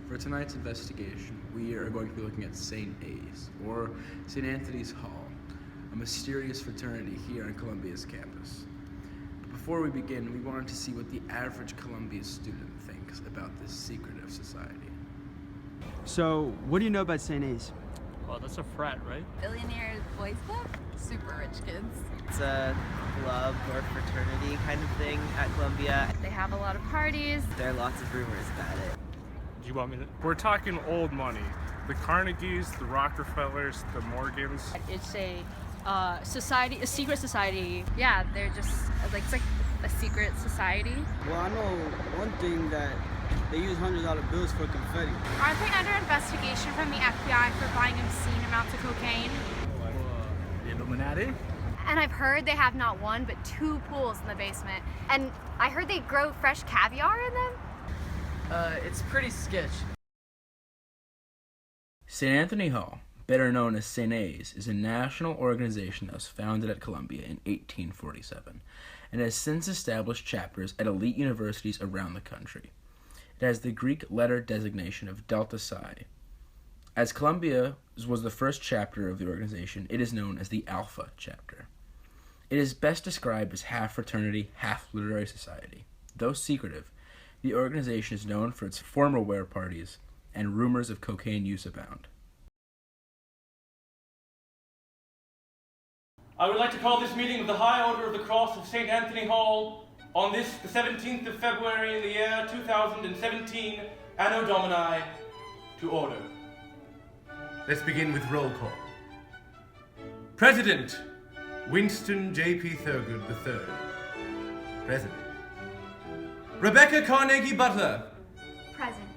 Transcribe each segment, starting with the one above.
For tonight's investigation, we are going to be looking at St. A's, or St. Anthony's Hall, a mysterious fraternity here on Columbia's campus. But before we begin, we wanted to see what the average Columbia student thinks about this secretive society. So, what do you know about St. A's? Well, that's a frat, right? Billionaire boys club? Super rich kids. It's a club or fraternity kind of thing at Columbia. They have a lot of parties. There are lots of rumors about it. Do you want me to? We're talking old money. The Carnegies, the Rockefellers, the Morgans. It's a society, a secret society. Yeah, they're just it's like a secret society. Well, I know one thing that they use $100 bills for confetti. Aren't they under investigation from the FBI for buying obscene amounts of cocaine? The Illuminati? And I've heard they have not one, but 2 pools in the basement. And I heard they grow fresh caviar in them. It's pretty sketch. St. Anthony Hall, better known as St. A's, is a national organization that was founded at Columbia in 1847 and has since established chapters at elite universities around the country. It has the Greek letter designation of Delta Psi. As Columbia was the first chapter of the organization, it is known as the Alpha chapter. It is best described as half fraternity, half literary society. Though secretive, the organization is known for its formal wear parties, and rumors of cocaine use abound. I would like to call this meeting of the High Order of the Cross of St. Anthony Hall on this, the 17th of February in the year 2017, Anno Domini, to order. Let's begin with roll call. President, Winston J.P. Thurgood III. President. Rebecca Carnegie Butler. Present.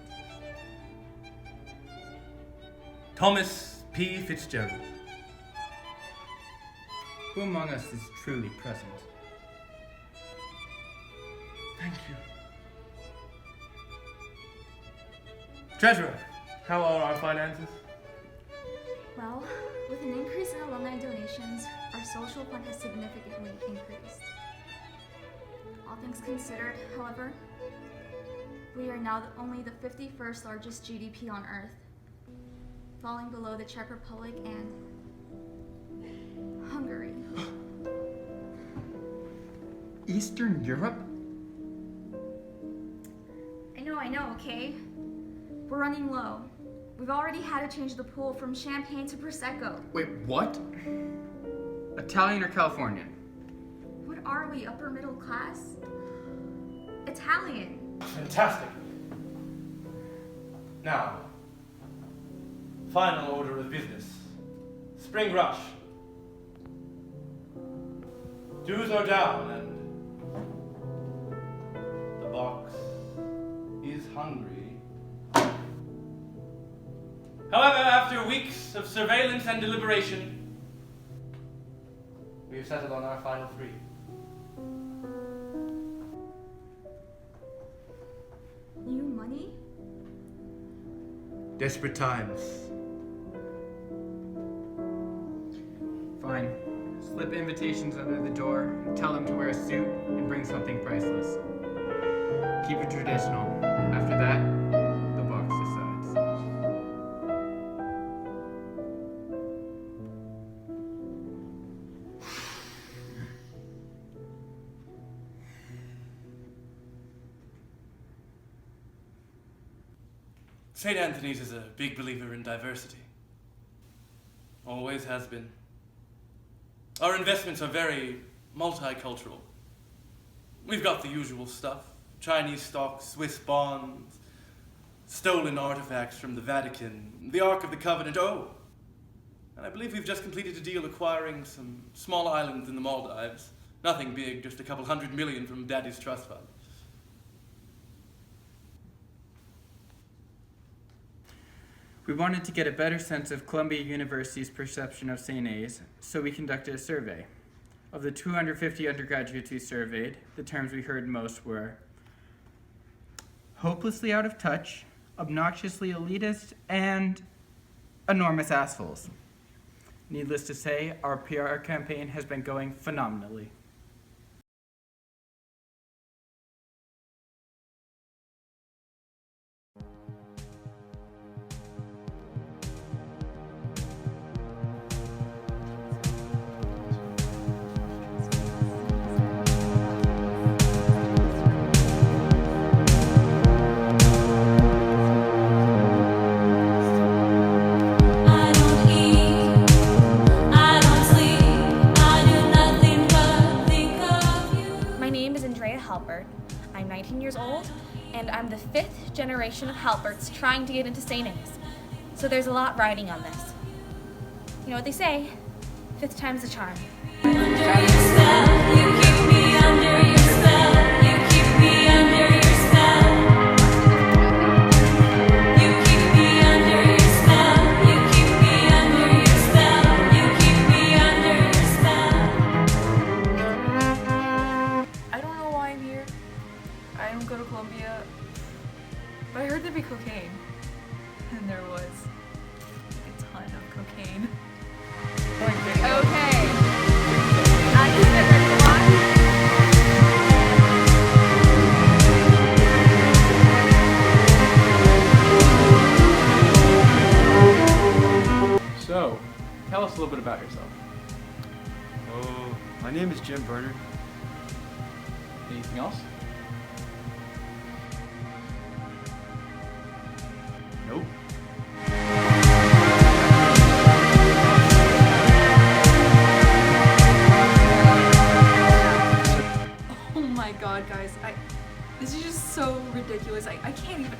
Thomas P. Fitzgerald. Who among us is truly present? Thank you. Treasurer, how are our finances? Well, with an increase in alumni donations, our social fund has significantly increased. All things considered, however, we are now only the 51st largest GDP on Earth, falling below the Czech Republic and Hungary. Eastern Europe? I know, okay? We're running low. We've already had to change the pool from champagne to Prosecco. Wait, what? Italian or Californian? What are we, upper middle class? Italian. Fantastic. Now, final order of business. Spring rush. Dues are down and the box is hungry. However, after weeks of surveillance and deliberation, we have settled on our final 3. New money? Desperate times. Fine. Slip invitations under the door, tell them to wear a suit, and bring something priceless. Keep it traditional. After that, the box decides. St. Anthony's is a big believer in diversity. Always has been. Our investments are very multicultural. We've got the usual stuff. Chinese stocks, Swiss bonds, stolen artifacts from the Vatican, the Ark of the Covenant, and I believe we've just completed a deal acquiring some small islands in the Maldives. Nothing big, just a couple $100 million from Daddy's trust fund. We wanted to get a better sense of Columbia University's perception of St. A's, so we conducted a survey. Of the 250 undergraduates we surveyed, the terms we heard most were hopelessly out of touch, obnoxiously elitist, and enormous assholes. Needless to say, our PR campaign has been going phenomenally. generation of Halberts trying to get into St. A's. So there's a lot riding on this. You know what they say? 5th time's a charm. I don't go to Columbia, but I heard there'd be cocaine. And there was a ton of cocaine. Okay. You guys ready to watch? So, tell us a little bit about yourself. Oh, my name is Jim Berner. Anything else? Nope. Oh my god, guys, this is just so ridiculous. I can't even.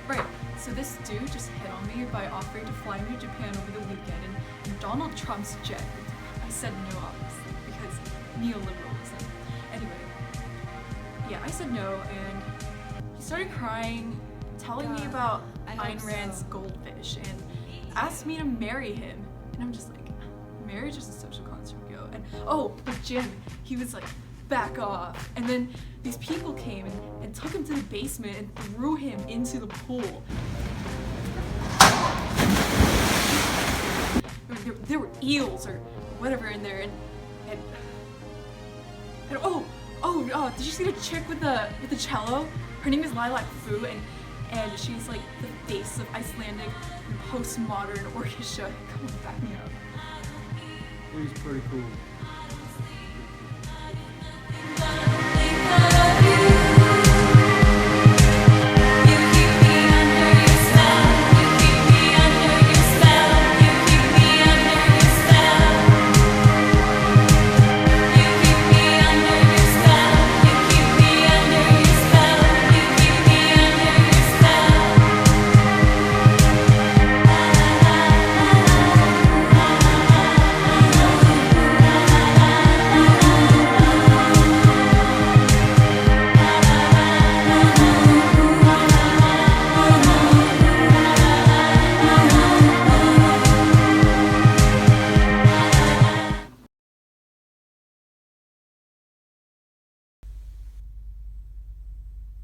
Right, so this dude just hit on me by offering to fly me to Japan over the weekend in Donald Trump's jet. I said no, obviously, because neoliberalism. Anyway, yeah, I said no, and he started crying, telling me about Ayn Rand's goldfish, and asked me to marry him. And I'm just like, marriage is a social construct, yo. And oh, but Jim, he was like, back off. And then these people came and took him to the basement and threw him into the pool. There were eels or whatever in there, and did you see the chick with the cello? Her name is Lilac Fu, and she's like the face of Icelandic postmodern orchestra. Come on, back me up. He's pretty cool.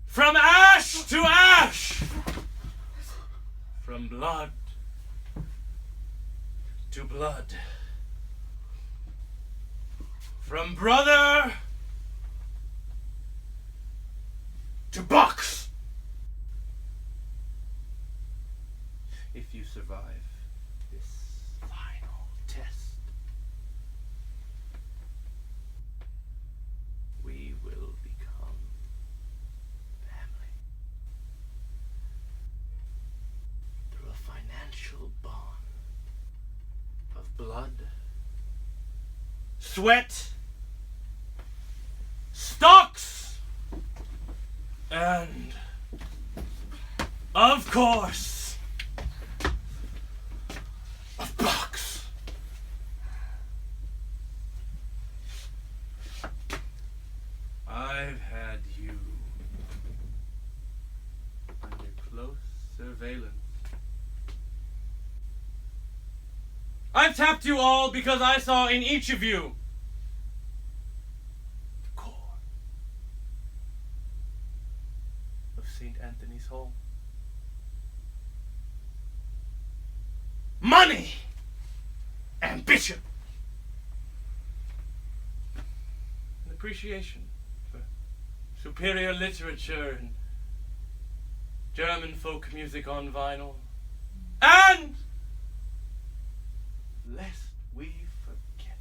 From ash to ash! From blood to blood. From brother to box! If you survive this final test, we will become family. Through a financial bond of blood, sweat, stocks, and, of course, a box. I've had you under close surveillance. I've tapped you all because I saw in each of you the core of St. Anthony's Hall. Money! Ambition! An appreciation for superior literature and German folk music on vinyl. And lest we forget,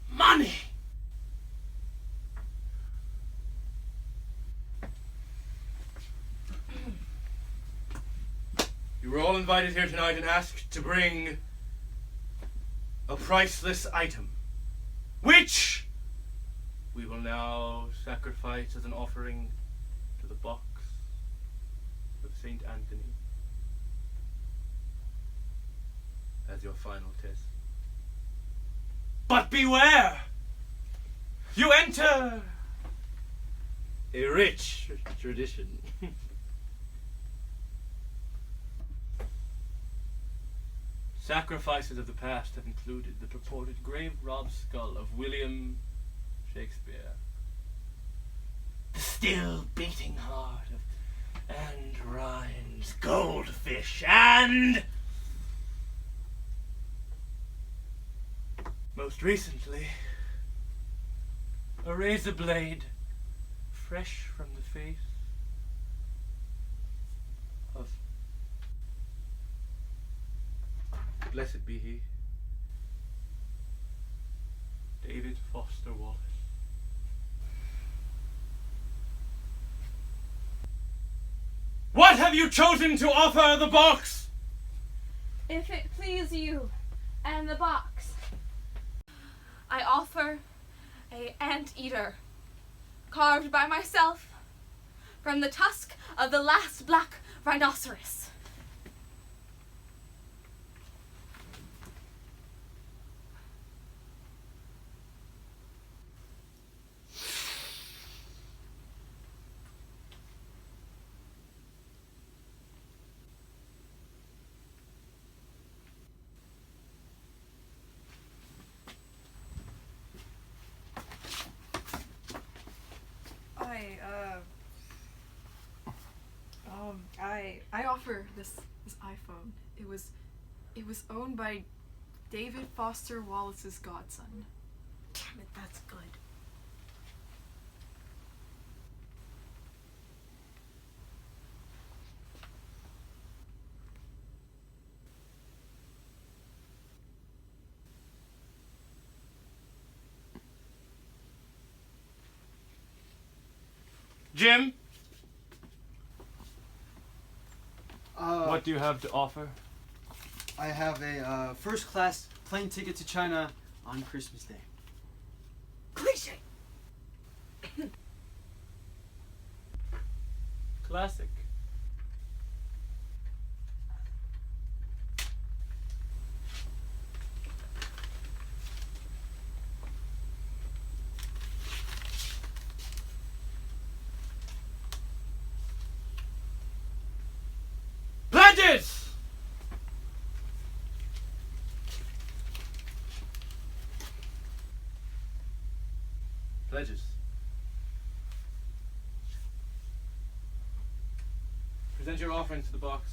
money! You were all invited here tonight and asked to bring a priceless item, which We will now sacrifice as an offering to the box of Saint Anthony as your final test. But beware! You enter a rich tradition. Sacrifices of the past have included the purported grave-robbed skull of William Shakespeare, the still beating heart of Anne Rhines's goldfish, and most recently, a razor blade fresh from the face of, blessed be he, David Foster Wallace. What have you chosen to offer the box? If it please you and the box, I offer a anteater carved by myself from the tusk of the last black rhinoceros. I offer this iPhone. It was owned by David Foster Wallace's godson. Damn it, that's good. Jim? What do you have to offer? I have a first-class plane ticket to China on Christmas Day. Cliche! Classic. Pledges! Pledges. Present your offering to the box.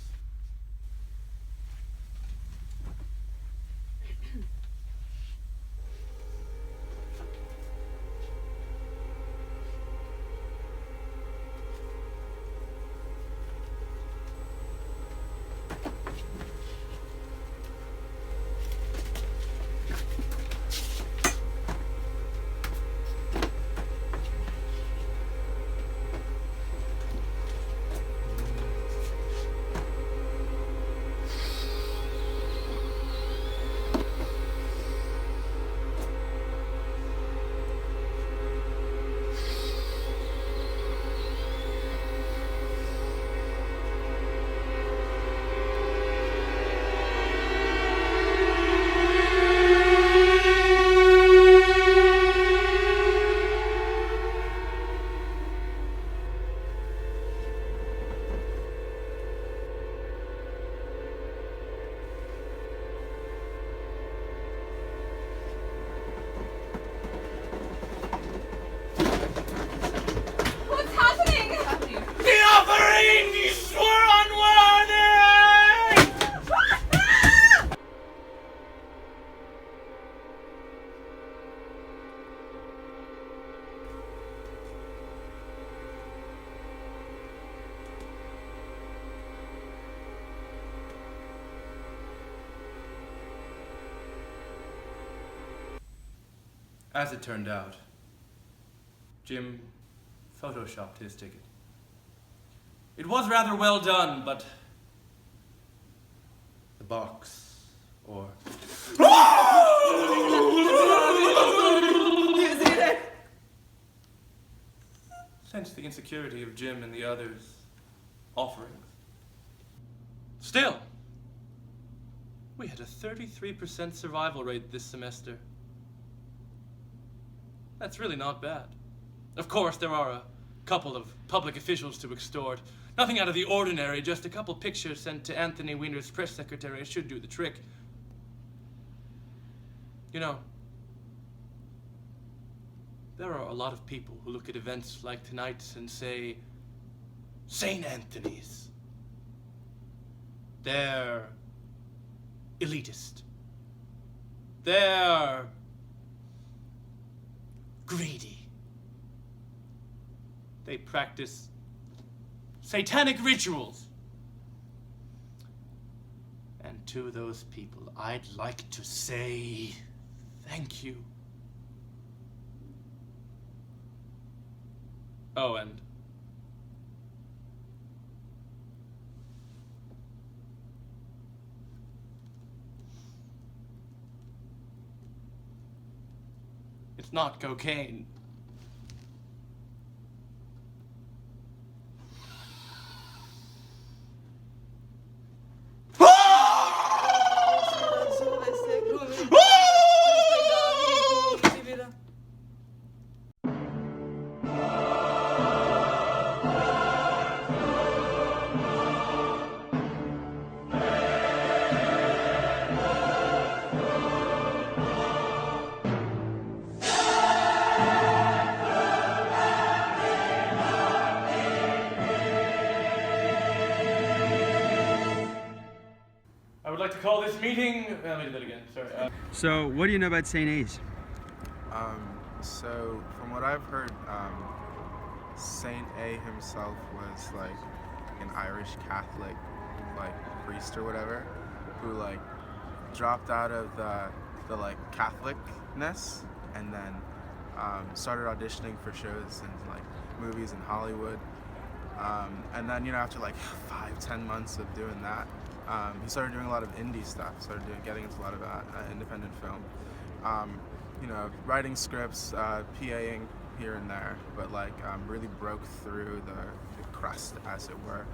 As it turned out, Jim photoshopped his ticket. It was rather well done, but the box, or... sense the insecurity of Jim and the others' offerings. Still, we had a 33% survival rate this semester. That's really not bad. Of course, there are a couple of public officials to extort. Nothing out of the ordinary, just a couple pictures sent to Anthony Weiner's press secretary should do the trick. You know, there are a lot of people who look at events like tonight's and say, St. Anthony's. They're elitist. They're greedy. They practice satanic rituals. And to those people, I'd like to say thank you. Oh, and it's not cocaine. I would like to call this meeting. Let me do that again. Sorry. So, what do you know about St. A's? So from what I've heard, Saint A himself was like an Irish Catholic, like priest or whatever, who like dropped out of the like Catholicness and then started auditioning for shows in like movies in Hollywood. And then, you know, after like 5-10 months of doing that, he started doing a lot of indie stuff, getting into a lot of independent film. You know, writing scripts, PAing here and there, but like really broke through the crust, as it were.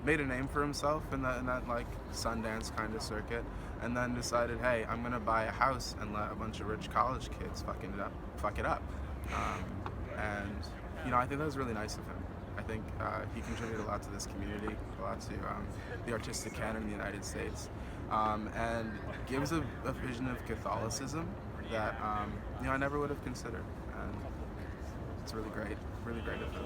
Made a name for himself in that like Sundance kind of circuit, and then decided, hey, I'm gonna buy a house and let a bunch of rich college kids fuck it up. And you know, I think that was really nice of him. I think he contributed a lot to this community, a lot to the artistic canon in the United States, and gives a vision of Catholicism that you know, I never would have considered, and it's really great of him.